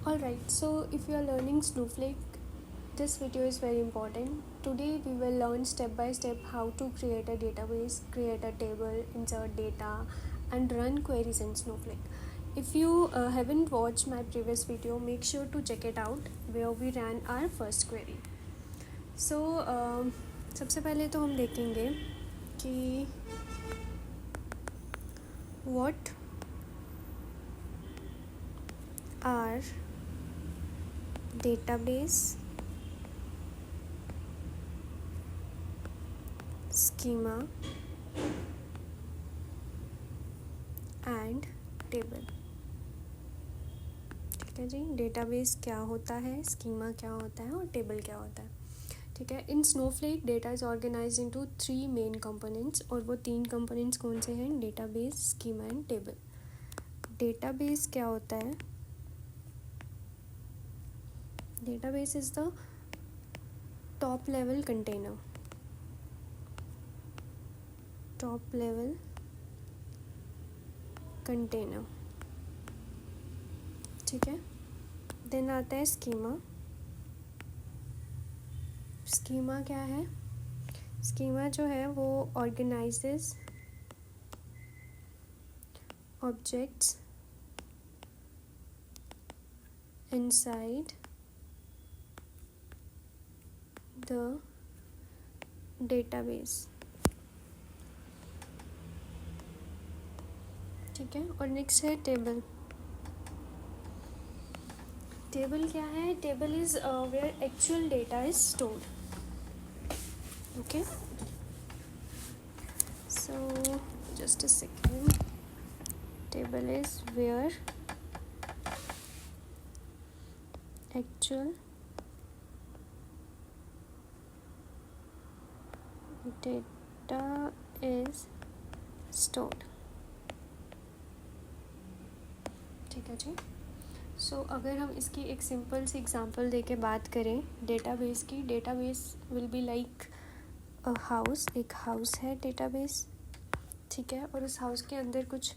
Alright, so if you are learning Snowflake, this video is very important. Today we will learn step by step how to create a database, create a table, insert data, and run queries in Snowflake. If you haven't watched my previous video, make sure to check it out where we ran our first query. So सबसे पहले तो हम देखेंगे कि what are database, schema and table. ठीक है जी, database क्या होता है, स्कीमा क्या होता है और टेबल क्या होता है. ठीक है. In Snowflake data is organise into 3 main components और वो 3 कंपोनेंट्स कौन से हैं? Database, schema and table. Database क्या होता है? Database is the top level container. Top level container. ठीक है. देन आता है स्कीमा. स्कीमा क्या है? स्कीमा जो है वो organises objects inside the database. ठीक है. और नेक्स्ट है टेबल. टेबल क्या है? Table is where actual data is stored. Okay, so just a second. Table is where actual data is stored. ठीक है जी. सो अगर हम इसकी एक सिंपल सी एग्जांपल देके बात करें डेटाबेस की, database will be like a house. एक हाउस है डेटाबेस. ठीक है. और उस हाउस के अंदर कुछ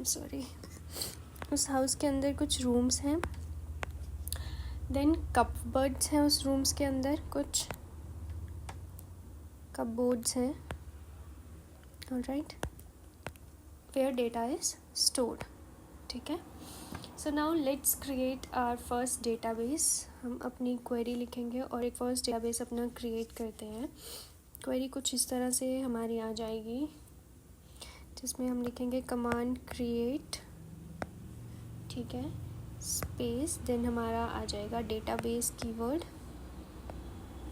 सॉरी उस हाउस के अंदर कुछ रूम्स हैं. देन कपबोर्ड्स हैं उस रूम्स के अंदर, कुछ कपबोर्ड्स हैं. Alright, where data is stored. ठीक है. So now let's create our first database. हम अपनी क्वेरी लिखेंगे और एक फर्स्ट डेटाबेस अपना क्रिएट करते हैं. क्वेरी कुछ इस तरह से हमारी आ जाएगी जिसमें हम लिखेंगे कमांड क्रिएट. ठीक है. स्पेस, देन हमारा आ जाएगा database keyword.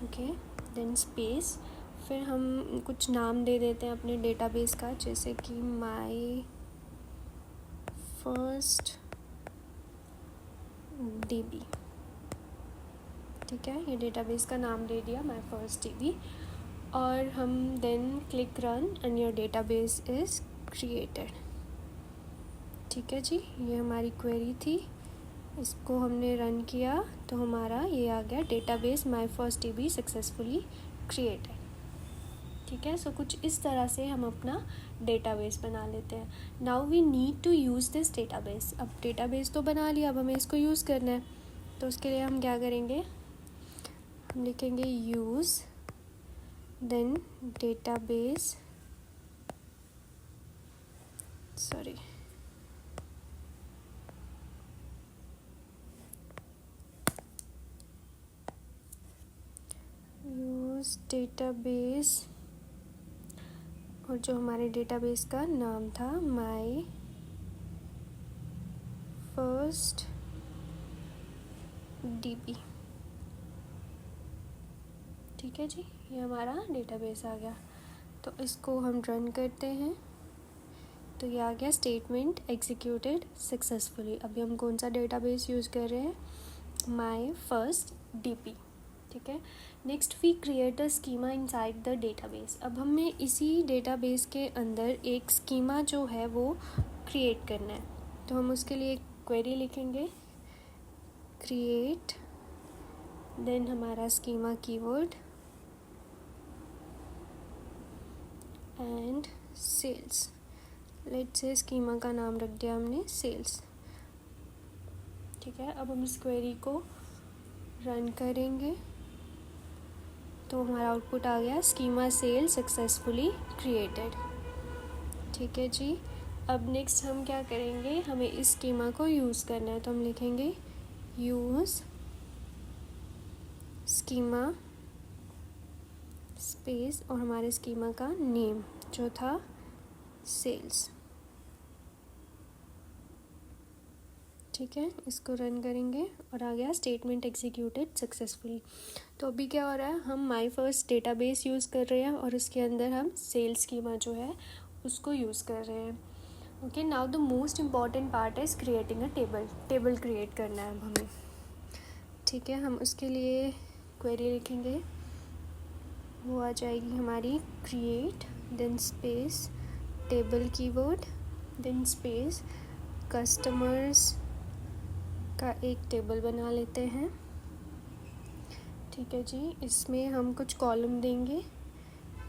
Okay, then space. फिर हम कुछ नाम दे देते हैं अपने डेटाबेस का, जैसे कि माय फर्स्ट डीबी. ठीक है, ये डेटाबेस का नाम दे दिया, माय फर्स्ट डीबी. और हम then click run and your database is created. ठीक है जी, ये हमारी क्वेरी थी. इसको हमने रन किया तो हमारा ये आ गया database my first dB successfully created. ठीक है. सो कुछ इस तरह से हम अपना डेटाबेस बना लेते हैं. Now we need to use this database. अब डेटाबेस तो बना लिया, अब हमें इसको यूज़ करना है. तो उसके लिए हम क्या करेंगे? हम लिखेंगे use, then database, sorry use database. और जो हमारे डेटाबेस का नाम था माय फर्स्ट डीबी. ठीक है जी, ये हमारा डेटाबेस आ गया. तो इसको हम रन करते हैं तो ये आ गया स्टेटमेंट एग्जीक्यूटेड सक्सेसफुली. अभी हम कौन सा डेटाबेस यूज़ कर रहे हैं? My first DB. ठीक है. Next we create a schema inside the database. अब हमें इसी डेटाबेस के अंदर एक स्कीमा जो है वो क्रिएट करना है. तो हम उसके लिए एक क्वेरी लिखेंगे क्रिएट, देन हमारा schema keyword and sales. Let's say schema का नाम रख दिया हमने सेल्स. ठीक है, अब हम इस क्वेरी को रन करेंगे तो हमारा आउटपुट आ गया, स्कीमा सेल सक्सेसफुली क्रिएटेड। ठीक है जी, अब नेक्स्ट हम क्या करेंगे, हमें इस स्कीमा को यूज़ करना है, तो हम लिखेंगे यूज़ स्कीमा स्पेस और हमारे स्कीमा का नेम जो था सेल्स। ठीक है, इसको रन करेंगे और आ गया स्टेटमेंट एग्जीक्यूटेड सक्सेसफुली। तो अभी क्या हो रहा है, हम माई फर्स्ट डेटाबेस यूज़ कर रहे हैं और उसके अंदर हम सेल्स स्कीमा जो है उसको यूज़ कर रहे हैं। Okay, now the most important part is creating a table create करना है अब हमें। ठीक है, हम उसके लिए क्वेरी लिखेंगे, वो आ जाएगी हमारी create then space table keyword then space customers का एक टेबल बना लेते हैं। ठीक है जी, इसमें हम कुछ कॉलम देंगे,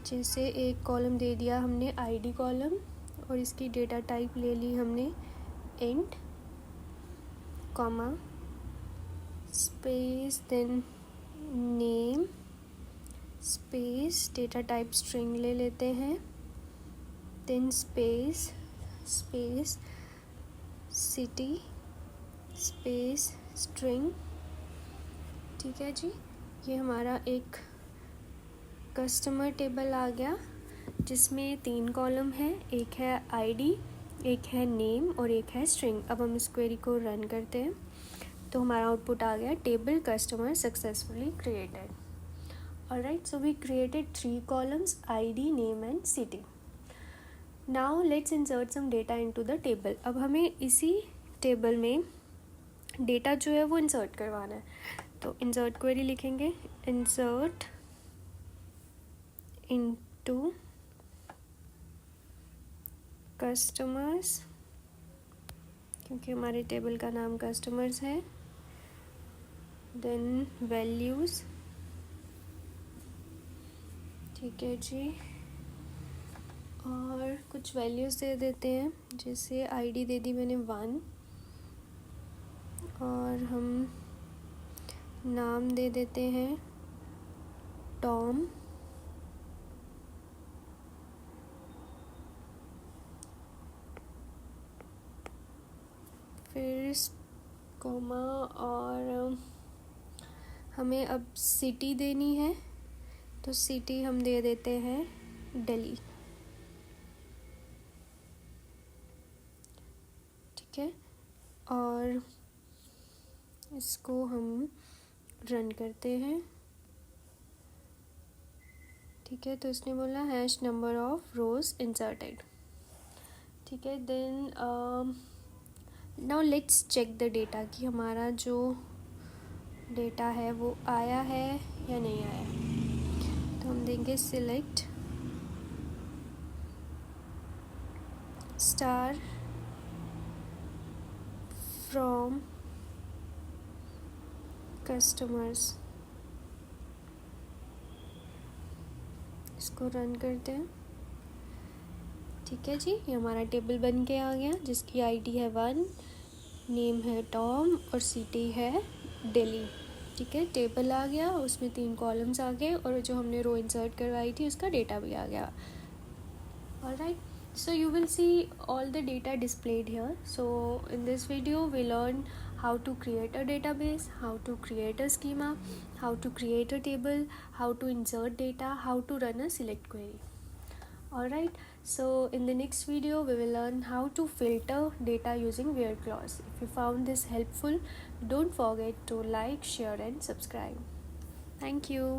जैसे एक कॉलम दे दिया हमने आईडी कॉलम और इसकी डेटा टाइप ले ली हमने int comma space then name space data type string ले लेते हैं then space city space string. ठीक है जी, ये हमारा एक कस्टमर टेबल आ गया जिसमें 3 कॉलम है, एक है आईडी, एक है नेम और एक है स्ट्रिंग। अब हम इस क्वेरी को रन करते हैं तो हमारा आउटपुट आ गया, table customer successfully created. Alright, so we created 3 columns ID name and city. Now let's insert some data into the table. अब हमें इसी टेबल में डेटा जो है वो इंसर्ट करवाना है, तो इंसर्ट क्वेरी लिखेंगे, इंसर्ट इनटू कस्टमर्स, क्योंकि हमारे टेबल का नाम कस्टमर्स है, देन वैल्यूज़। ठीक है जी, और कुछ वैल्यूज़ दे देते हैं, जैसे आईडी दे दी मैंने 1 और हम नाम दे देते हैं टॉम, फिर कॉमा और हमें अब सिटी देनी है तो सिटी हम दे देते हैं दिल्ली। ठीक है, और इसको हम रन करते हैं। ठीक है, तो इसने बोला hash number of rows inserted. ठीक है, then now let's check the data कि हमारा जो डेटा है वो आया है या नहीं आया। तो हम देंगे सिलेक्ट स्टार फ्रॉम कस्टमर्स, इसको रन करते हैं। ठीक है जी, ये हमारा टेबल बन के आ गया जिसकी आईडी है 1, नेम है टॉम और सिटी है दिल्ली। ठीक है, टेबल आ गया, उसमें 3 कॉलम्स आ गए और जो हमने रो इंसर्ट करवाई थी उसका डेटा भी आ गया। Alright, so you will see all the data displayed here. So in this video we learn how to create a database, how to create a schema, how to create a table, how to insert data, how to run a select query. Alright, so in the next video we will learn how to filter data using where clause. If you found this helpful, don't forget to like, share and subscribe. Thank you.